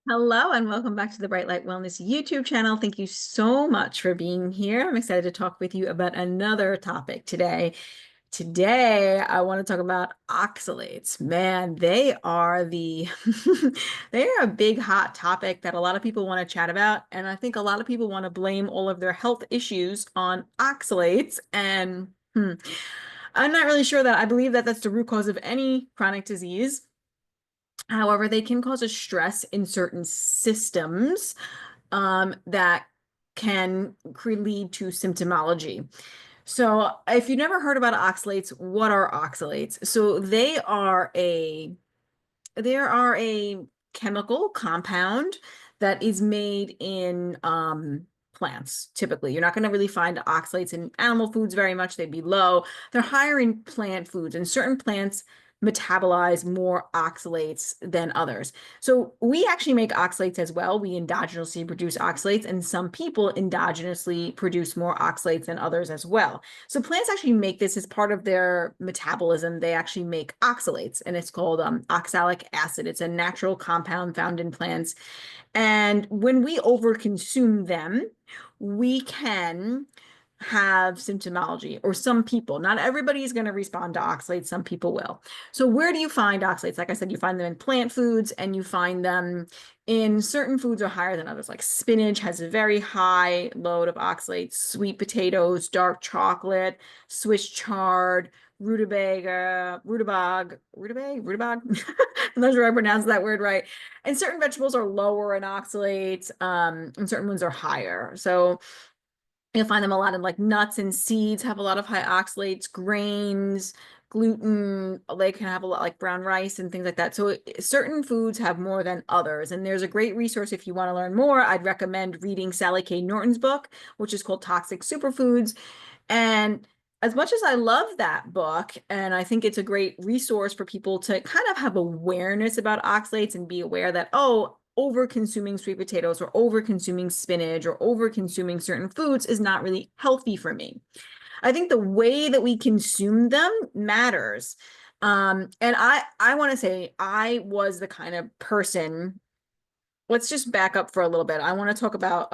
Hello and welcome back to the Bright Light Wellness YouTube channel. Thank you so much for being here. I'm excited to talk with you about another topic today. Today, I want to talk about oxalates. Man, they are they are a big hot topic that a lot of people want to chat about. And I think a lot of people want to blame all of their health issues on oxalates. And I'm not really sure that I believe that that's the root cause of any chronic disease. However, they can cause a stress in certain systems that can lead to symptomology. So if you've never heard about oxalates, what are oxalates? So they are a chemical compound that is made in plants, typically. You're not going to really find oxalates in animal foods very much. They'd be low. They're higher in plant foods, and certain plants metabolize more oxalates than others. So we actually make oxalates as well. We endogenously produce oxalates, and some people endogenously produce more oxalates than others as well. So plants actually make this as part of their metabolism. They actually make oxalates, and it's called oxalic acid. It's a natural compound found in plants. And when we overconsume them, we can have symptomology, or some people. Not everybody is going to respond to oxalates. Some people will. So where do you find oxalates? Like I said, you find them in plant foods, and you find them in certain foods are higher than others. Like spinach has a very high load of oxalates, sweet potatoes, dark chocolate, Swiss chard, rutabaga. I'm not sure I pronounced that word right. And certain vegetables are lower in oxalates, and certain ones are higher. So you'll find them a lot in like nuts and seeds have a lot of high oxalates, grains, gluten, they can have a lot like brown rice and things like that. So certain foods have more than others. And there's a great resource if you want to learn more. I'd recommend reading Sally K. Norton's book, which is called Toxic Superfoods. And as much as I love that book, and I think it's a great resource for people to kind of have awareness about oxalates and be aware that, oh, over consuming sweet potatoes or over consuming spinach or over consuming certain foods is not really healthy for me. I think the way that we consume them matters. And I want to say I was the kind of person, let's just back up for a little bit. I want to talk about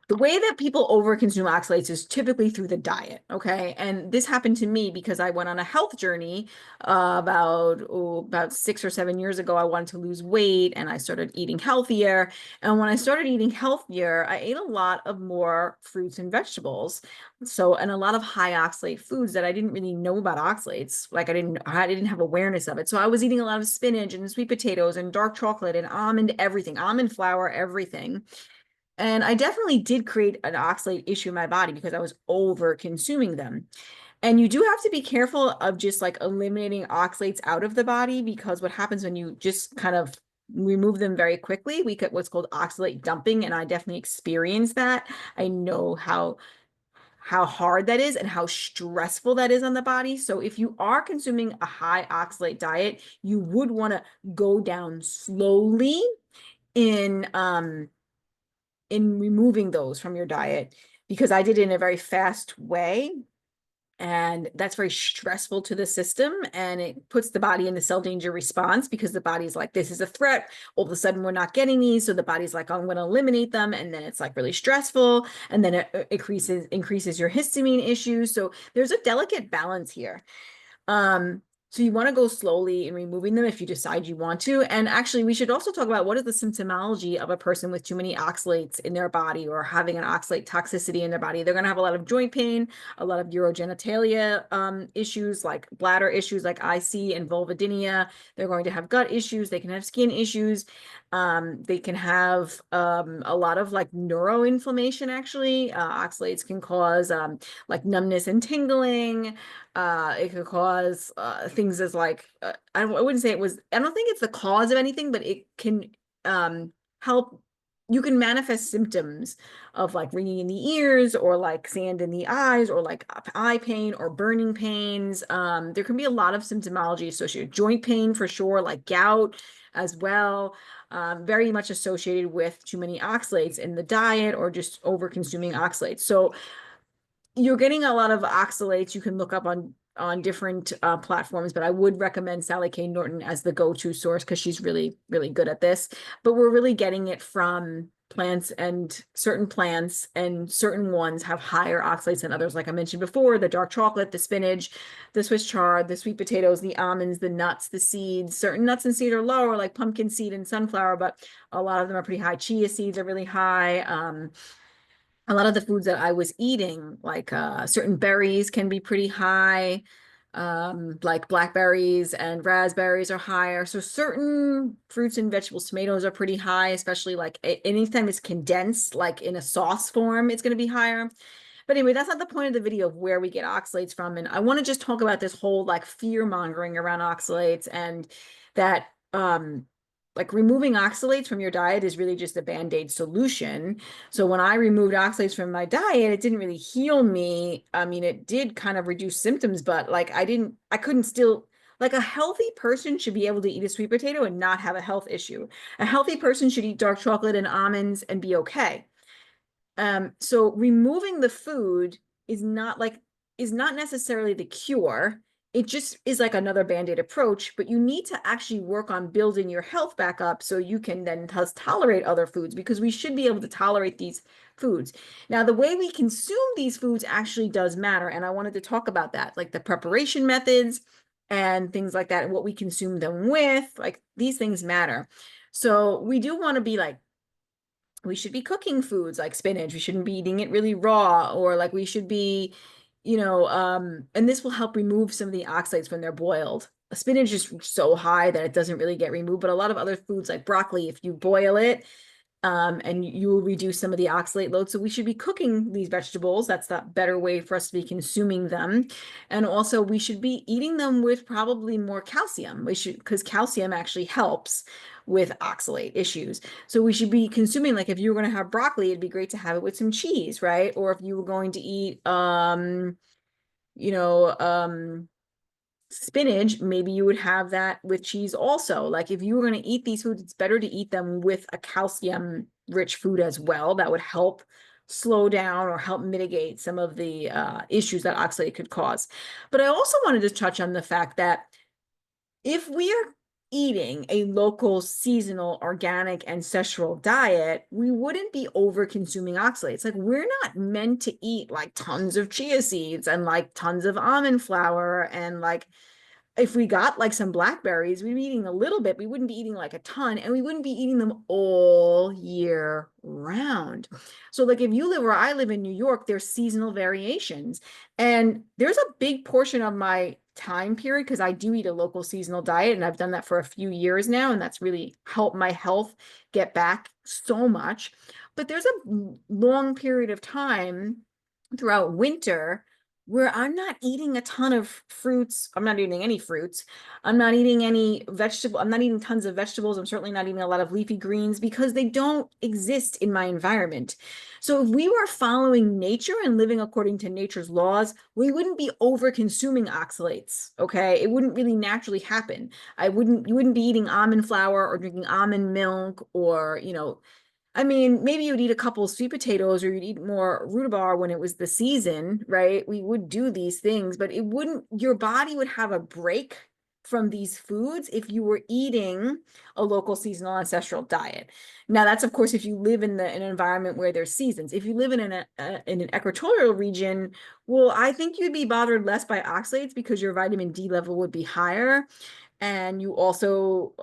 the way that people overconsume oxalates is typically through the diet, okay? And this happened to me because I went on a health journey about 6 or 7 years ago. I wanted to lose weight and I started eating healthier. And when I started eating healthier, I ate a lot of more fruits and vegetables. So, and a lot of high oxalate foods that I didn't really know about oxalates. Like I didn't have awareness of it. So I was eating a lot of spinach and sweet potatoes and dark chocolate and almond everything, almond flour, everything. And I definitely did create an oxalate issue in my body because I was over consuming them. And you do have to be careful of just like eliminating oxalates out of the body, because what happens when you just kind of remove them very quickly, we get what's called oxalate dumping. And I definitely experienced that. I know how hard that is and how stressful that is on the body. So if you are consuming a high oxalate diet, you would want to go down slowly in removing those from your diet, because I did it in a very fast way. And that's very stressful to the system, and it puts the body in the cell danger response because the body's like, this is a threat. All of a sudden, we're not getting these. So the body's like, I'm going to eliminate them. And then it's like really stressful. And then it increases your histamine issues. So there's a delicate balance here. So you want to go slowly in removing them if you decide you want to. And actually, we should also talk about what is the symptomology of a person with too many oxalates in their body or having an oxalate toxicity in their body. They're going to have a lot of joint pain, a lot of urogenitalia issues like bladder issues like IC and vulvodynia. They're going to have gut issues. They can have skin issues. They can have a lot of like neuroinflammation, actually. Oxalates can cause like numbness and tingling. It could cause things as like I wouldn't say it was. I don't think it's the cause of anything, but it can help. You can manifest symptoms of like ringing in the ears, or like sand in the eyes, or like eye pain or burning pains. There can be a lot of symptomology associated. Joint pain for sure, like gout as well. Very much associated with too many oxalates in the diet or just over consuming oxalates. So you're getting a lot of oxalates. You can look up on on different platforms, but I would recommend Sally Kay Norton as the go-to source because she's really, really good at this. But we're really getting it from plants, and certain ones have higher oxalates than others. Like I mentioned before, the dark chocolate, the spinach, the Swiss chard, the sweet potatoes, the almonds, the nuts, the seeds. Certain nuts and seeds are lower, like pumpkin seed and sunflower, but a lot of them are pretty high. Chia seeds are really high. A lot of the foods that I was eating, like certain berries can be pretty high, like blackberries and raspberries are higher. So certain fruits and vegetables, tomatoes are pretty high, especially like anytime it's condensed, like in a sauce form, it's going to be higher. But anyway, that's not the point of the video of where we get oxalates from. And I want to just talk about this whole like fear mongering around oxalates, and that like removing oxalates from your diet is really just a band-aid solution. So when I removed oxalates from my diet, it didn't really heal me. I mean, it did kind of reduce symptoms, but like I couldn't still, like a healthy person should be able to eat a sweet potato and not have a health issue. A healthy person should eat dark chocolate and almonds and be okay. So removing the food is not necessarily the cure. It just is like another band-aid approach, but you need to actually work on building your health back up so you can then tolerate other foods, because we should be able to tolerate these foods. Now, the way we consume these foods actually does matter, and I wanted to talk about that, like the preparation methods and things like that, and what we consume them with, like these things matter. So we do want to be like, we should be cooking foods like spinach. We shouldn't be eating it really raw, or like we should be, and this will help remove some of the oxalates when they're boiled. Spinach is so high that it doesn't really get removed, but a lot of other foods like broccoli, if you boil it, and you will reduce some of the oxalate load. So we should be cooking these vegetables. That's the better way for us to be consuming them. And also we should be eating them with probably more calcium. Because calcium actually helps with oxalate issues. So we should be consuming, like if you were going to have broccoli, it'd be great to have it with some cheese, right? Or if you were going to eat, you know, spinach, maybe you would have that with cheese also. Like if you were going to eat these foods, it's better to eat them with a calcium rich food as well. That would help slow down or help mitigate some of the issues that oxalate could cause. But I also wanted to touch on the fact that if we are eating a local, seasonal, organic, ancestral diet, we wouldn't be over consuming oxalates. Like we're not meant to eat like tons of chia seeds and like tons of almond flour, and like if we got like some blackberries, we'd be eating a little bit. We wouldn't be eating like a ton, and we wouldn't be eating them all year round. So like if you live where I live in New York, there's seasonal variations. And there's a big portion of my time period, because I do eat a local seasonal diet, and I've done that for a few years now, and that's really helped my health get back so much. But there's a long period of time throughout winter where I'm not eating a ton of fruits. I'm not eating any fruits. I'm not eating any vegetable. I'm not eating tons of vegetables. I'm certainly not eating a lot of leafy greens because they don't exist in my environment. So if we were following nature and living according to nature's laws, we wouldn't be over consuming oxalates. Okay. It wouldn't really naturally happen. You wouldn't be eating almond flour or drinking almond milk, or, I mean, maybe you'd eat a couple of sweet potatoes, or you'd eat more rutabaga when it was the season, right? We would do these things, but your body would have a break from these foods if you were eating a local seasonal ancestral diet. Now, that's of course if you live in an environment where there's seasons. If you live in an equatorial region, well, I think you'd be bothered less by oxalates because your vitamin D level would be higher. And you also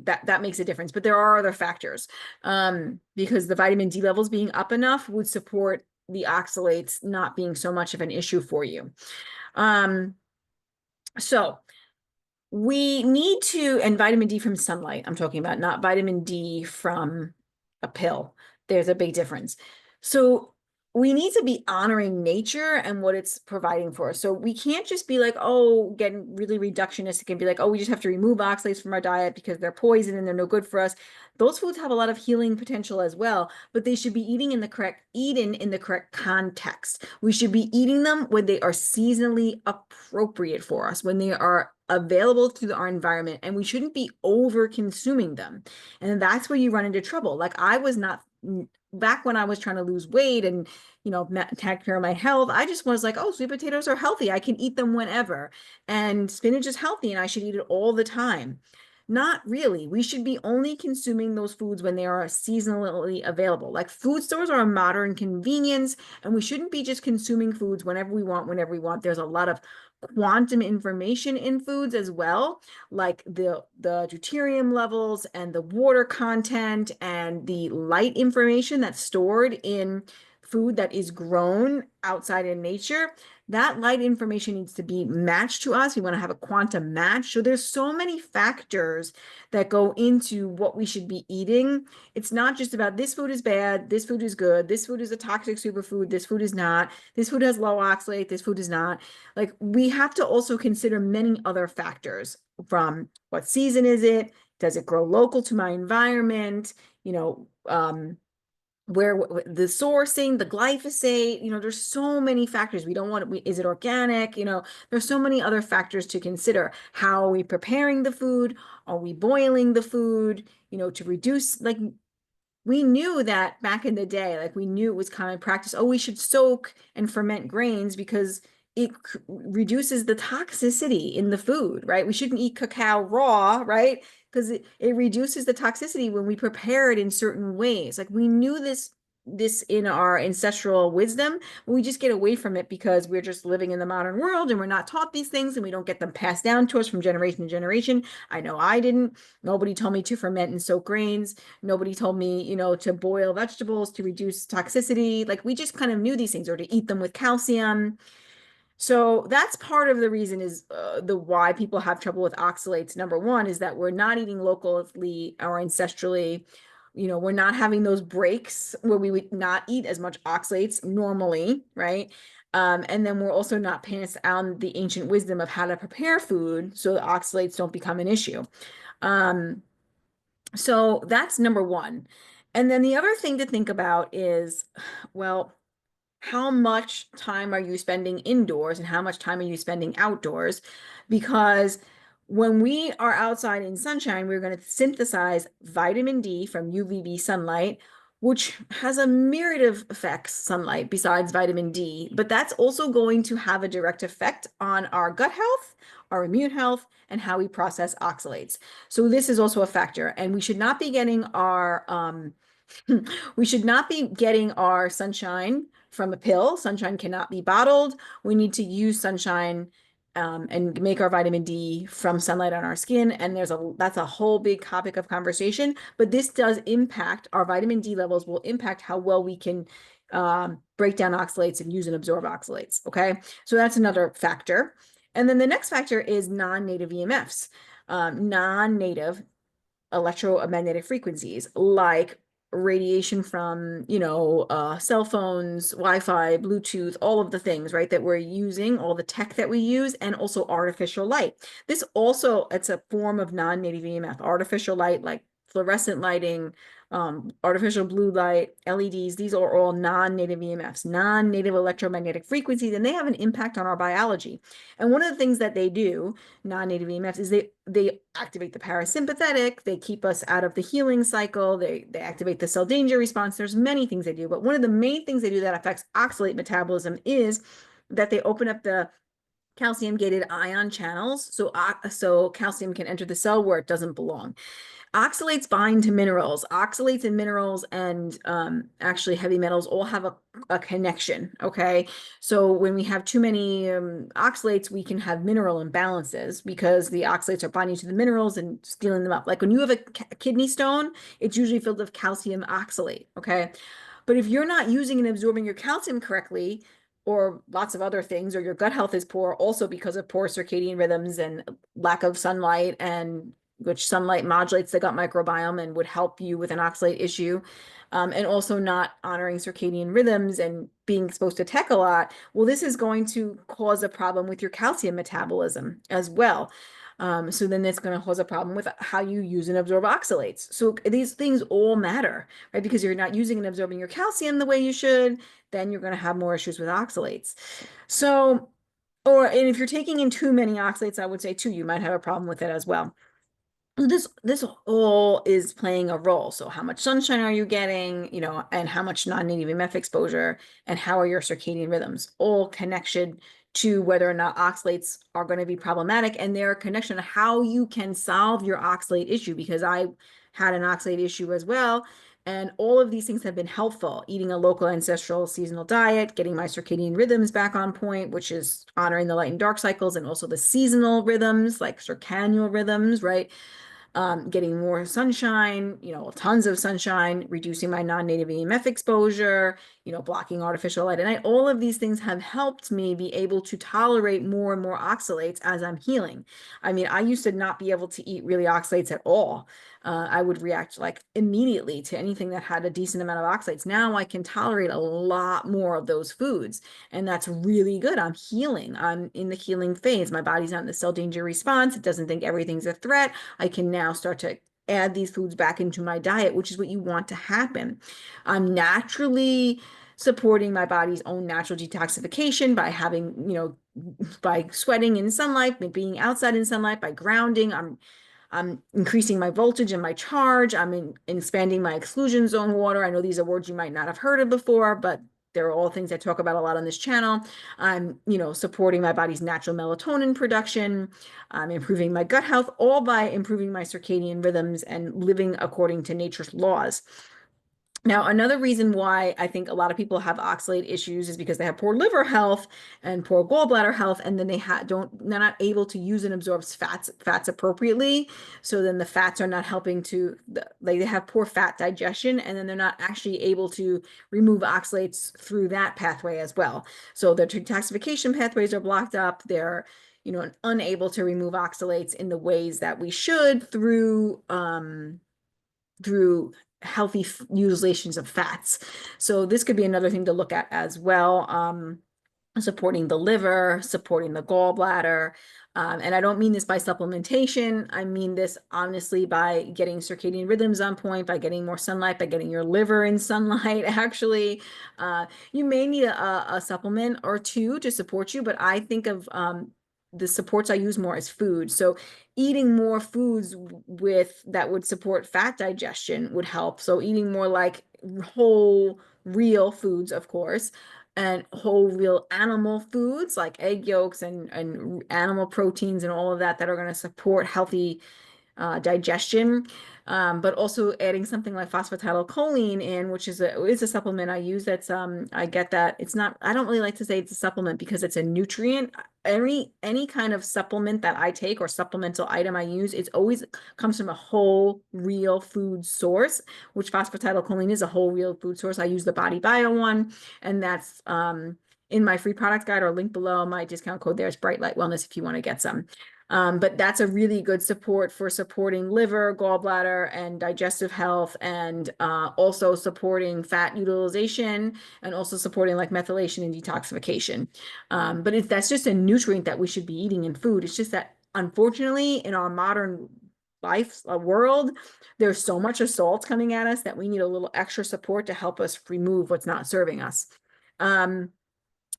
that makes a difference, but there are other factors, because the vitamin D levels being up enough would support the oxalates not being so much of an issue for you. So we need to, and vitamin D from sunlight, I'm talking about, not vitamin D from a pill. There's a big difference. So we need to be honoring nature and what it's providing for us. So we can't just be like, oh, getting really reductionistic and be like, oh, we just have to remove oxalates from our diet because they're poison and they're no good for us. Those foods have a lot of healing potential as well, but they should be eaten in the correct context. We should be eating them when they are seasonally appropriate for us, when they are available to our environment, and we shouldn't be over consuming them. And that's where you run into trouble. Like I was not back when I was trying to lose weight and, take care of my health, I just was like, oh, sweet potatoes are healthy. I can eat them whenever. And spinach is healthy and I should eat it all the time. Not really. We should be only consuming those foods when they are seasonally available. Like food stores are a modern convenience, and we shouldn't be just consuming foods whenever we want, whenever we want. There's a lot of quantum information in foods as well, like the deuterium levels and the water content and the light information that's stored in food that is grown outside in nature. That light information needs to be matched to us. We want to have a quantum match. So there's so many factors that go into what we should be eating. It's not just about this food is bad, this food is good, this food is a toxic superfood, this food is not, this food has low oxalate, this food is not. Like we have to also consider many other factors, from what season is it? Does it grow local to my environment? Where the sourcing, the glyphosate, there's so many factors. We don't want is it organic? There's so many other factors to consider. How are we preparing the food? Are we boiling the food, to reduce, like we knew that back in the day, like we knew it was common practice. Oh, we should soak and ferment grains because it reduces the toxicity in the food, right? We shouldn't eat cacao raw, right? Because it reduces the toxicity when we prepare it in certain ways. Like we knew this in our ancestral wisdom, but we just get away from it because we're just living in the modern world and we're not taught these things and we don't get them passed down to us from generation to generation. I know I didn't. Nobody told me to ferment and soak grains. Nobody told me, to boil vegetables to reduce toxicity. Like we just kind of knew these things, or to eat them with calcium. So that's part of the reason is the why people have trouble with oxalates. Number one is that we're not eating locally or ancestrally. We're not having those breaks where we would not eat as much oxalates normally, right? And then we're also not passed on the ancient wisdom of how to prepare food so the oxalates don't become an issue. So that's number one. And then the other thing to think about is, well, how much time are you spending indoors and how much time are you spending outdoors? Because when we are outside in sunshine, we're going to synthesize vitamin D from UVB sunlight, which has a myriad of effects, sunlight besides vitamin D, but that's also going to have a direct effect on our gut health, our immune health, and how we process oxalates. So this is also a factor, and we should not be getting our we should not be getting our sunshine from a pill. Sunshine cannot be bottled. We need to use sunshine and make our vitamin D from sunlight on our skin. And that's a whole big topic of conversation. But this does impact our vitamin D levels, will impact how well we can break down oxalates and use and absorb oxalates. Okay, so that's another factor. And then the next factor is non-native EMFs, non-native electromagnetic frequencies, like radiation from, cell phones, Wi-Fi, Bluetooth, all of the things, right, that we're using, all the tech that we use, and also artificial light. This also, it's a form of non-native EMF, artificial light, like fluorescent lighting, artificial blue light, LEDs. These are all non-native EMFs, non-native electromagnetic frequencies, and they have an impact on our biology. And one of the things that they do, non-native EMFs, is they activate the parasympathetic, they keep us out of the healing cycle, they activate the cell danger response. There's many things they do, but one of the main things they do that affects oxalate metabolism is that they open up the calcium gated ion channels, so calcium can enter the cell where it doesn't belong. Oxalates bind to minerals. Oxalates and minerals and actually heavy metals all have a connection, okay? So when we have too many oxalates, we can have mineral imbalances because the oxalates are binding to the minerals and stealing them up. Like when you have a kidney stone, it's usually filled with calcium oxalate, okay? But if you're not using and absorbing your calcium correctly, or lots of other things, or your gut health is poor also because of poor circadian rhythms and lack of sunlight, and which sunlight modulates the gut microbiome and would help you with an oxalate issue, and also not honoring circadian rhythms and being exposed to tech a lot, well, this is going to cause a problem with your calcium metabolism as well. So then it's going to cause a problem with how you use and absorb oxalates. So these things all matter, right? Because you're not using and absorbing your calcium the way you should, then you're going to have more issues with oxalates. So, and if you're taking in too many oxalates, I would say too, you might have a problem with it as well. This all is playing a role. So how much sunshine are you getting, and how much non-native EMF exposure, and how are your circadian rhythms, all connection to whether or not oxalates are going to be problematic, and their connection to how you can solve your oxalate issue, because I had an oxalate issue as well. And all of these things have been helpful. Eating a local ancestral seasonal diet, getting my circadian rhythms back on point, which is honoring the light and dark cycles, and also the seasonal rhythms like circadian rhythms, right? Getting more sunshine, tons of sunshine, reducing my non-native EMF exposure, blocking artificial light at night. All of these things have helped me be able to tolerate more and more oxalates as I'm healing. I mean, I used to not be able to eat really oxalates at all. I would react like immediately to anything that had a decent amount of oxalates. Now I can tolerate a lot more of those foods, and that's really good. I'm healing. I'm in the healing phase. My body's not in the cell danger response. It doesn't think everything's a threat. I can now start to add these foods back into my diet, which is what you want to happen. I'm naturally supporting my body's own natural detoxification by having, by sweating in sunlight, by being outside in sunlight, by grounding. I'm increasing my voltage and my charge. Expanding my exclusion zone water. I know these are words you might not have heard of before, but they're all things I talk about a lot on this channel. I'm, supporting my body's natural melatonin production. I'm improving my gut health, all by improving my circadian rhythms and living according to nature's laws. Now, another reason why I think a lot of people have oxalate issues is because they have poor liver health and poor gallbladder health, and then they're not able to use and absorb fats appropriately. So then the fats are not helping to, like, they have poor fat digestion, and then they're not actually able to remove oxalates through that pathway as well. So their detoxification pathways are blocked up. They're unable to remove oxalates in the ways that we should through healthy utilizations of fats. So this could be another thing to look at as well. Supporting the liver, supporting the gallbladder. And I don't mean this by supplementation. I mean this honestly by getting circadian rhythms on point, by getting more sunlight, by getting your liver in sunlight, actually. You may need a supplement or two to support you, but I think of the supports I use more as food. So eating more foods that would support fat digestion would help. So eating more like whole, real foods, of course, and whole real animal foods like egg yolks and animal proteins and all of that are going to support healthy digestion, but also adding something like phosphatidylcholine in, which is a supplement I use. That's I get that it's not. I don't really like to say it's a supplement because it's a nutrient. Any kind of supplement that I take or supplemental item I use, it's always comes from a whole real food source, which phosphatidylcholine is a whole real food source. I use the Body Bio one, and that's in my free product guide or link below. My discount code there is Bright Light Wellness if you want to get some. But that's a really good support for supporting liver, gallbladder, and digestive health, and also supporting fat utilization, and also supporting like methylation and detoxification. But that's just a nutrient that we should be eating in food. It's just that unfortunately in our modern world, there's so much assault coming at us that we need a little extra support to help us remove what's not serving us.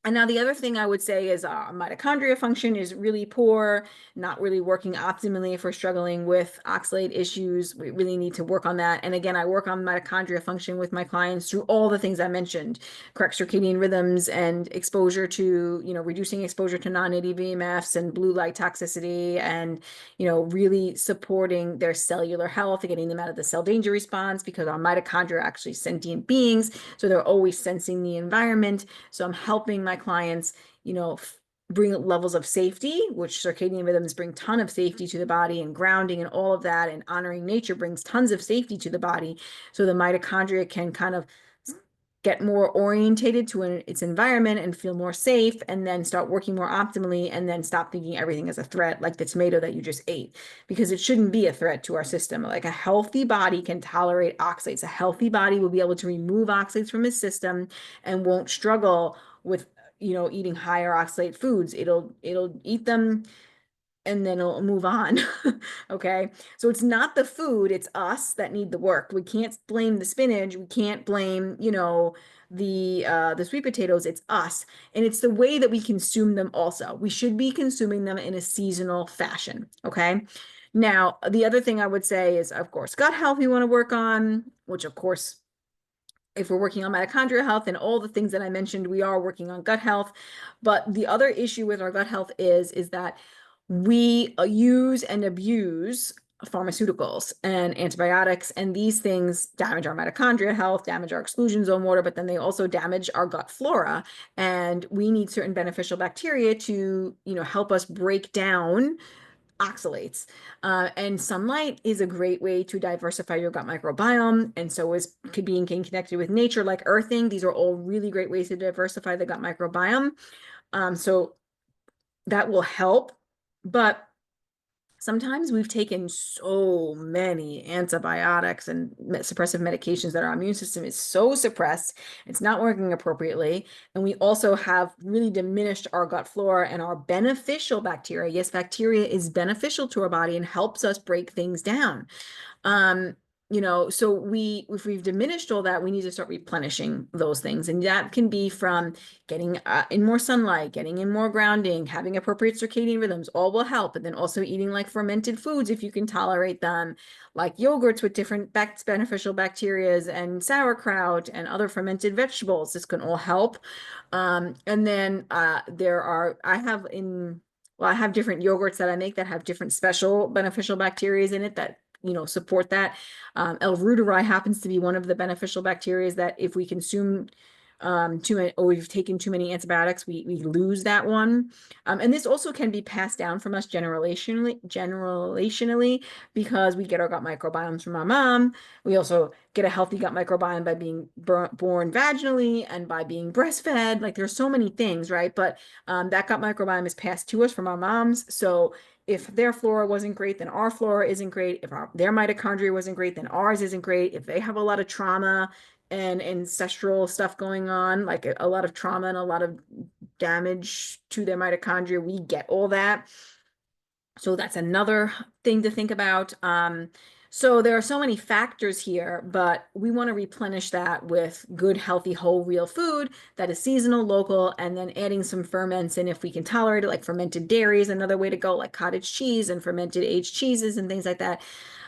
And now the other thing I would say is mitochondria function is really poor, not really working optimally if we're struggling with oxalate issues. We really need to work on that. And again, I work on mitochondria function with my clients through all the things I mentioned: correct circadian rhythms and exposure to, reducing exposure to non-native EMFs and blue light toxicity, and, really supporting their cellular health, getting them out of the cell danger response, because our mitochondria are actually sentient beings. So they're always sensing the environment. So I'm helping my clients, bring levels of safety, which circadian rhythms bring ton of safety to the body, and grounding and all of that, and honoring nature brings tons of safety to the body. So the mitochondria can kind of get more orientated to its environment and feel more safe, and then start working more optimally, and then stop thinking everything is a threat, like the tomato that you just ate, because it shouldn't be a threat to our system. Like a healthy body can tolerate oxalates. A healthy body will be able to remove oxalates from its system and won't struggle with eating higher oxalate foods. It'll eat them and then it'll move on. Okay. So it's not the food, it's us that need the work. We can't blame the spinach. We can't blame, the sweet potatoes. It's us. And it's the way that we consume them also. We should be consuming them in a seasonal fashion. Okay. Now, the other thing I would say is, of course, gut health we want to work on, which of course, if we're working on mitochondrial health and all the things that I mentioned, we are working on gut health. But the other issue with our gut health is that we use and abuse pharmaceuticals and antibiotics, and these things damage our mitochondria health, damage our exclusion zone water, but then they also damage our gut flora. And we need certain beneficial bacteria to, help us break down oxalates. And sunlight is a great way to diversify your gut microbiome. And so is being connected with nature, like earthing. These are all really great ways to diversify the gut microbiome. So that will help. But sometimes we've taken so many antibiotics and suppressive medications that our immune system is so suppressed, it's not working appropriately. And we also have really diminished our gut flora and our beneficial bacteria. Yes, bacteria is beneficial to our body and helps us break things down. So if we've diminished all that, we need to start replenishing those things. And that can be from getting in more sunlight, getting in more grounding, having appropriate circadian rhythms, all will help. And then also eating like fermented foods, if you can tolerate them, like yogurts with different beneficial bacterias and sauerkraut and other fermented vegetables. This can all help. And then I have different yogurts that I make that have different special beneficial bacteria in it that support that. L-reuteri happens to be one of the beneficial bacteria that if we consume too many, or we've taken too many antibiotics, we lose that one. And this also can be passed down from us generationally, because we get our gut microbiomes from our mom. We also get a healthy gut microbiome by being born vaginally and by being breastfed. Like there's so many things, right? But that gut microbiome is passed to us from our moms. So if their flora wasn't great, then our flora isn't great. If their mitochondria wasn't great, then ours isn't great. If they have a lot of trauma and ancestral stuff going on, like a lot of trauma and a lot of damage to their mitochondria, we get all that. So that's another thing to think about. So there are so many factors here, but we want to replenish that with good, healthy, whole, real food that is seasonal, local, and then adding some ferments. And if we can tolerate it, like fermented dairy is another way to go, like cottage cheese and fermented aged cheeses and things like that.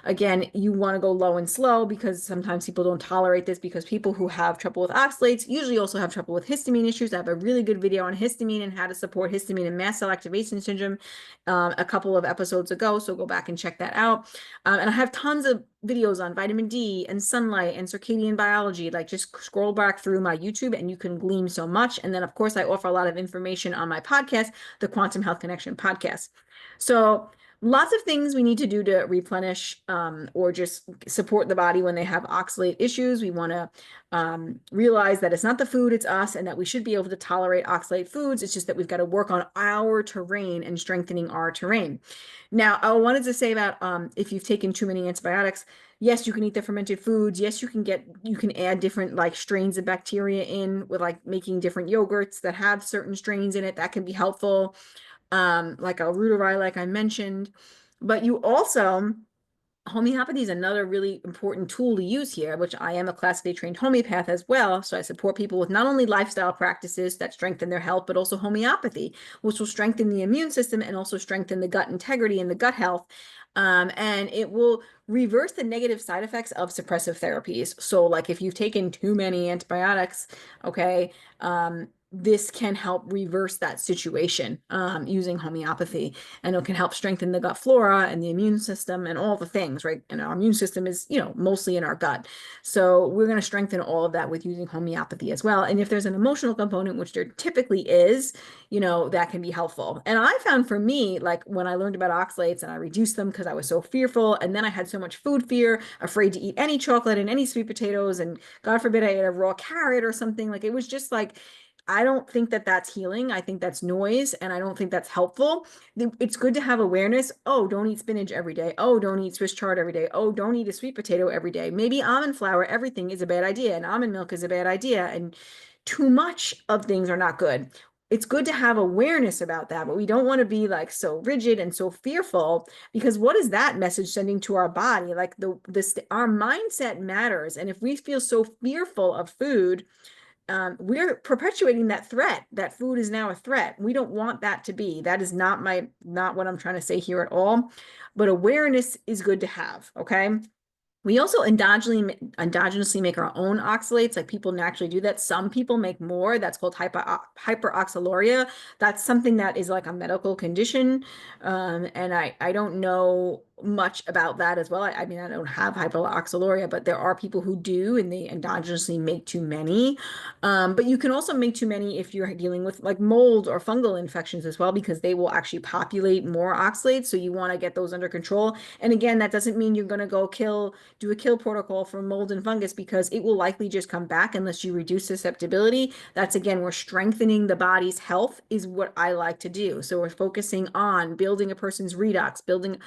Again, you want to go low and slow, because sometimes people don't tolerate this, because people who have trouble with oxalates usually also have trouble with histamine issues. I have a really good video on histamine and how to support histamine and mast cell activation syndrome a couple of episodes ago, so go back and check that out. And I have tons of videos on vitamin D and sunlight and circadian biology. Like just scroll back through my YouTube and you can glean so much. And then of course I offer a lot of information on my podcast, the Quantum Health Connection podcast. So lots of things we need to do to replenish or just support the body when they have oxalate issues. We want to realize that it's not the food, it's us, and that we should be able to tolerate oxalate foods. It's just that we've got to work on our terrain and strengthening our terrain. Now, I wanted to say about if you've taken too many antibiotics, yes, you can eat the fermented foods. Yes, you can add different like strains of bacteria in with like making different yogurts that have certain strains in it. That can be helpful. Like L-reuteri, like I mentioned. But you also, homeopathy is another really important tool to use here, which I am a classically trained homeopath as well. So I support people with not only lifestyle practices that strengthen their health, but also homeopathy, which will strengthen the immune system and also strengthen the gut integrity and the gut health. And it will reverse the negative side effects of suppressive therapies. So like if you've taken too many antibiotics, okay, this can help reverse that situation using homeopathy, and it can help strengthen the gut flora and the immune system and all the things, right? And our immune system is, mostly in our gut. So we're going to strengthen all of that with using homeopathy as well. And if there's an emotional component, which there typically is, that can be helpful. And I found for me, like when I learned about oxalates and I reduced them because I was so fearful, and then I had so much food fear, afraid to eat any chocolate and any sweet potatoes, and God forbid I ate a raw carrot or something, like it was just like, I don't think that that's healing. I think that's noise, and I don't think that's helpful. It's good to have awareness. Oh, don't eat spinach every day. Oh, don't eat Swiss chard every day. Oh, don't eat a sweet potato every day. Maybe almond flour, everything is a bad idea, and almond milk is a bad idea, and too much of things are not good. It's good to have awareness about that, but we don't want to be like so rigid and so fearful, because what is that message sending to our body? Like our mindset matters. And if we feel so fearful of food, we're perpetuating that threat, that food is now a threat. We don't want that to be. That is not what I'm trying to say here at all. But awareness is good to have, okay? We also endogenously make our own oxalates, like people naturally do that. Some people make more. That's called hyperoxaluria. That's something that is like a medical condition. And I don't know much about that as well. I mean, I don't have hyperoxaluria, but there are people who do, and they endogenously make too many. But you can also make too many if you're dealing with like mold or fungal infections as well, because they will actually populate more oxalates. So you want to get those under control. And again, that doesn't mean you're going to go do a kill protocol for mold and fungus, because it will likely just come back unless you reduce susceptibility. That's again, we're strengthening the body's health is what I like to do. So we're focusing on building a person's redox, building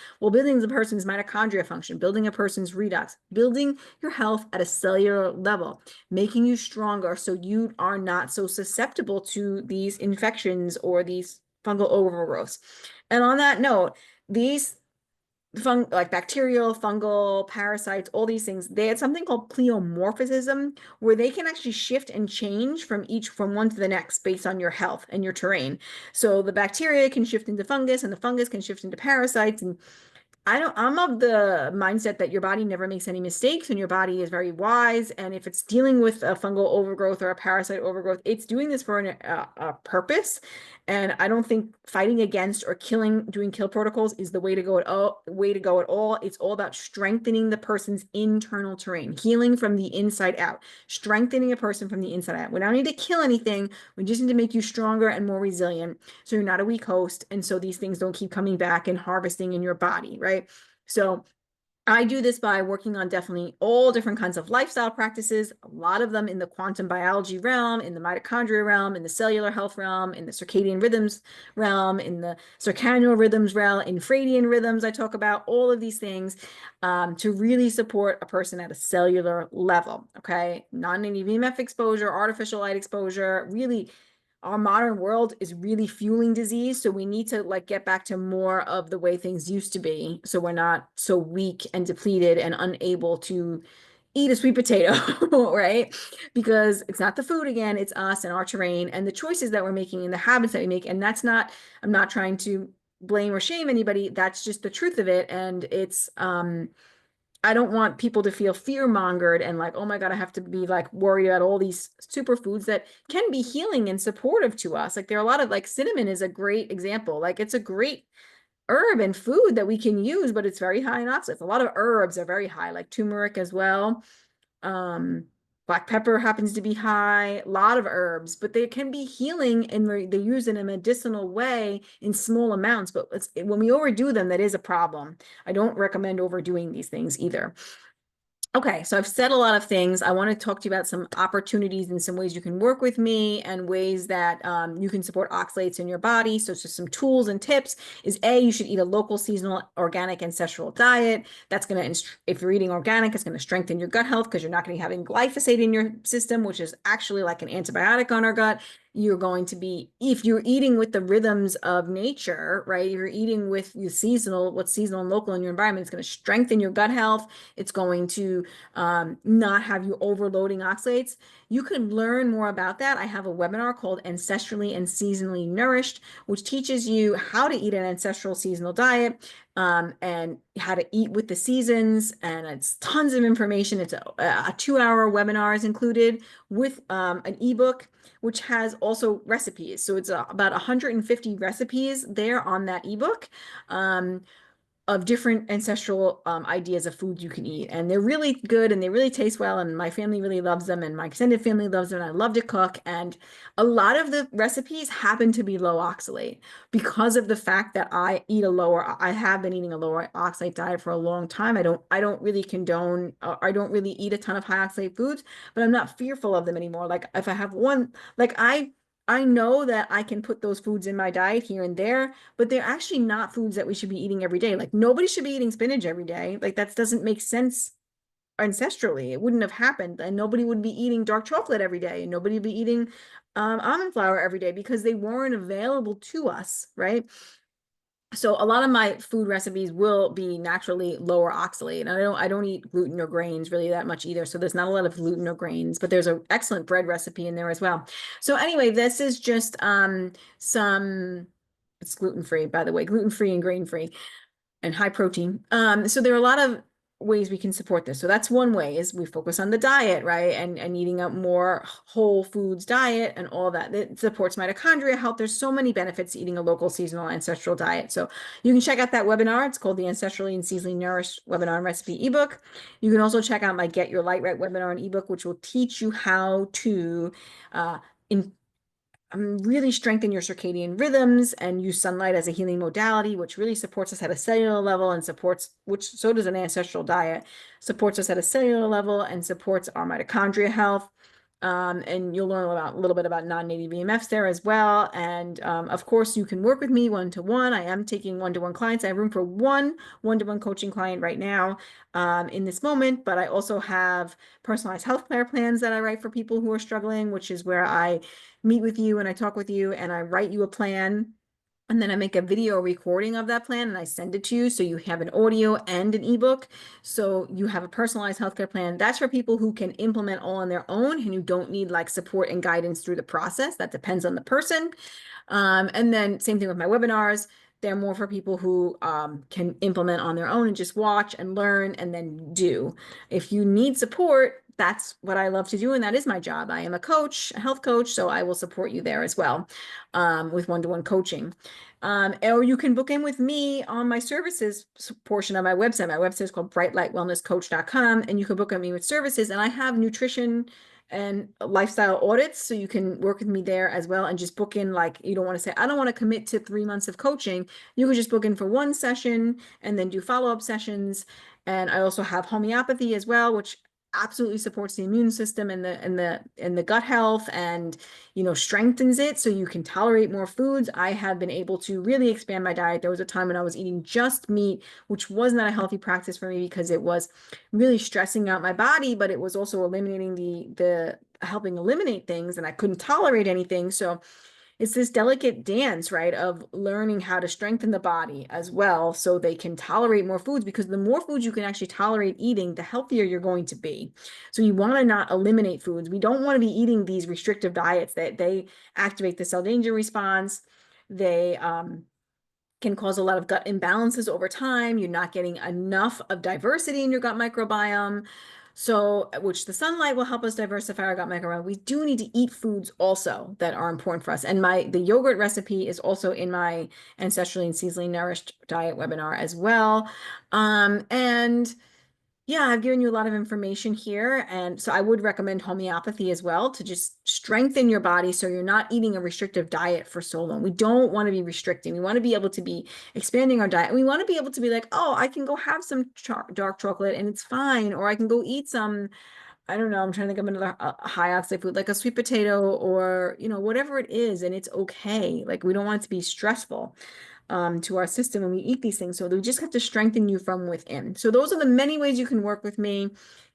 the person's mitochondria function, building a person's redox, building your health at a cellular level, making you stronger so you are not so susceptible to these infections or these fungal overgrowths. And on that note, these like bacterial, fungal, parasites, all these things, they had something called pleomorphism, where they can actually shift and change from one to the next based on your health and your terrain. So the bacteria can shift into fungus, and the fungus can shift into parasites. And I'm of the mindset that your body never makes any mistakes, and your body is very wise. And if it's dealing with a fungal overgrowth or a parasite overgrowth, it's doing this for a purpose. And I don't think fighting against or doing kill protocols is the way to go at all. It's all about strengthening the person's internal terrain, healing from the inside out, strengthening a person from the inside out. We don't need to kill anything. We just need to make you stronger and more resilient, so you're not a weak host. And so these things don't keep coming back and harvesting in your body, right? So I do this by working on definitely all different kinds of lifestyle practices, a lot of them in the quantum biology realm, in the mitochondria realm, in the cellular health realm, in the circadian rhythms realm, in the circannual rhythms realm, infradian rhythms. I talk about all of these things to really support a person at a cellular level, okay? Non-native EMF exposure, artificial light exposure, really our modern world is really fueling disease. So we need to like get back to more of the way things used to be, so we're not so weak and depleted and unable to eat a sweet potato, right? Because it's not the food again, it's us and our terrain and the choices that we're making and the habits that we make. And I'm not trying to blame or shame anybody. That's just the truth of it. And it's I don't want people to feel fear-mongered and like, oh my God, I have to be like worried about all these superfoods that can be healing and supportive to us. Like there are a lot of like cinnamon is a great example. Like it's a great herb and food that we can use, but it's very high in oxalates. A lot of herbs are very high, like turmeric as well. Um, Black pepper happens to be high, a lot of herbs, but they can be healing and they use in a medicinal way in small amounts. But when we overdo them, that is a problem. I don't recommend overdoing these things either. Okay, so I've said a lot of things. I want to talk to you about some opportunities and some ways you can work with me and ways that you can support oxalates in your body. So just some tools and tips is A, you should eat a local, seasonal, organic, ancestral diet. That's going to, if you're eating organic, it's going to strengthen your gut health because you're not going to be having glyphosate in your system, which is actually like an antibiotic on our gut. You're going to be, if you're eating with the rhythms of nature, right? You're eating with the seasonal, what's seasonal and local in your environment. It's going to strengthen your gut health. It's going to not have you overloading oxalates. You can learn more about that. I have a webinar called Ancestrally and Seasonally Nourished, which teaches you how to eat an ancestral seasonal diet and how to eat with the seasons. And it's tons of information. It's a 2-hour webinar is included with an ebook, which has also recipes. So it's about 150 recipes there on that ebook. Of different ancestral ideas of foods you can eat. And they're really good and they really taste well. And my family really loves them and my extended family loves them. And I love to cook. And a lot of the recipes happen to be low oxalate because of the fact that I have been eating a lower oxalate diet for a long time. I don't really condone, I don't really eat a ton of high oxalate foods, but I'm not fearful of them anymore. Like if I have one, like I know that I can put those foods in my diet here and there, but they're actually not foods that we should be eating every day. Like nobody should be eating spinach every day. Like that doesn't make sense ancestrally. It wouldn't have happened. And nobody would be eating dark chocolate every day. And nobody would be eating almond flour every day because they weren't available to us, right? So a lot of my food recipes will be naturally lower oxalate. And I don't eat gluten or grains really that much either. So there's not a lot of gluten or grains, but there's an excellent bread recipe in there as well. So anyway, this is just some, it's gluten-free, by the way, gluten-free and grain-free and high protein. So there are a lot of ways we can support this. So that's one way is we focus on the diet, right? And eating a more whole foods diet and all that. It supports mitochondria health. There's so many benefits to eating a local seasonal ancestral diet. So you can check out that webinar. It's called the Ancestrally and Seasonally Nourished Webinar and Recipe ebook. You can also check out my Get Your Light Right webinar and ebook, which will teach you how to in really strengthen your circadian rhythms and use sunlight as a healing modality, which really supports us at a cellular level and supports, which so does an ancestral diet, supports us at a cellular level and supports our mitochondria health. And you'll learn a little bit about non-native EMFs there as well. And of course, you can work with me one-to-one. I am taking one-to-one clients. I have room for one-to-one coaching client right now in this moment, but I also have personalized health care plans that I write for people who are struggling, which is where I meet with you and I talk with you and I write you a plan. And then I make a video recording of that plan and I send it to you. So you have an audio and an ebook. So you have a personalized healthcare plan. That's for people who can implement all on their own and who don't need like support and guidance through the process. That depends on the person. And then same thing with my webinars. They're more for people who can implement on their own and just watch and learn and then do. If you need support, that's what I love to do. And that is my job. I am a coach, a health coach, so I will support you there as well with one-to-one coaching. Or you can book in with me on my services portion of my website. My website is called brightlightwellnesscoach.com, and you can book on me with services. And I have nutrition and lifestyle audits. So you can work with me there as well and just book in, like, you don't want to say, I don't want to commit to 3 months of coaching. You could just book in for one session and then do follow-up sessions. And I also have homeopathy as well, which absolutely supports the immune system and the gut health and strengthens it so you can tolerate more foods. I have been able to really expand my diet. There was a time when I was eating just meat, which was not a healthy practice for me because it was really stressing out my body, but it was also eliminating the helping eliminate things and I couldn't tolerate anything. So it's this delicate dance, right, of learning how to strengthen the body as well so they can tolerate more foods, because the more foods you can actually tolerate eating, the healthier you're going to be. So you want to not eliminate foods. We don't want to be eating these restrictive diets that they activate the cell danger response. They can cause a lot of gut imbalances over time. You're not getting enough of diversity in your gut microbiome. So, which the sunlight will help us diversify our gut microbiome. We do need to eat foods also that are important for us. And the yogurt recipe is also in my Ancestrally and Seasonally Nourished Diet webinar as well. And yeah, I've given you a lot of information here. And so I would recommend homeopathy as well to just strengthen your body so you're not eating a restrictive diet for so long. We don't want to be restricting. We want to be able to be expanding our diet. And we want to be able to be like, oh, I can go have some dark chocolate and it's fine. Or I can go eat some, I don't know, I'm trying to think of another high oxalate food, like a sweet potato or, whatever it is. And it's okay. Like we don't want it to be stressful to our system when we eat these things. So we just have to strengthen you from within. So those are the many ways you can work with me.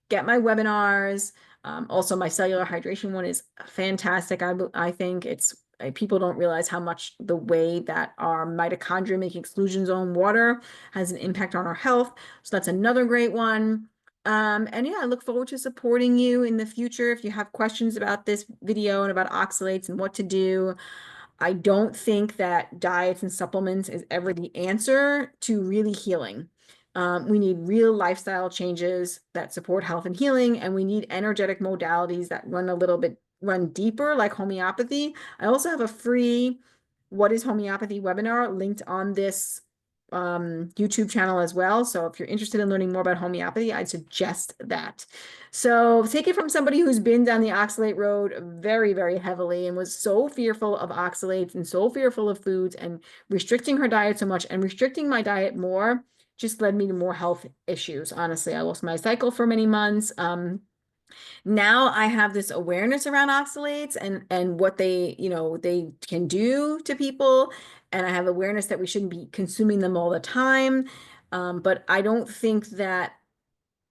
Get my webinars. Also, my cellular hydration one is fantastic. I think it's people don't realize how much the way that our mitochondria make exclusion zone water has an impact on our health. So that's another great one. And yeah, I look forward to supporting you in the future. If you have questions about this video and about oxalates and what to do, I don't think that diets and supplements is ever the answer to really healing. We need real lifestyle changes that support health and healing, and we need energetic modalities that run deeper, like homeopathy. I also have a free What is Homeopathy webinar linked on this YouTube channel as well. So if you're interested in learning more about homeopathy, I'd suggest that. So take it from somebody who's been down the oxalate road very, very heavily and was so fearful of oxalates and so fearful of foods and restricting her diet so much, and restricting my diet more just led me to more health issues. Honestly, I lost my cycle for many months. Now I have this awareness around oxalates and what they can do to people. And I have awareness that we shouldn't be consuming them all the time. But I don't think that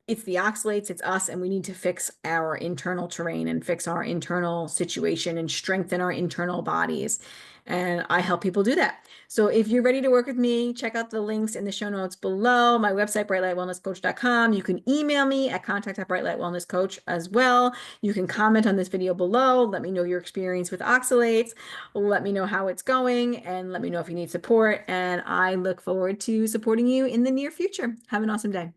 it's the oxalates, it's us, and we need to fix our internal terrain and fix our internal situation and strengthen our internal bodies. And I help people do that. So if you're ready to work with me, check out the links in the show notes below. My website, brightlightwellnesscoach.com. You can email me at contact@brightlightwellnesscoach as well. You can comment on this video below. Let me know your experience with oxalates. Let me know how it's going, and let me know if you need support. And I look forward to supporting you in the near future. Have an awesome day.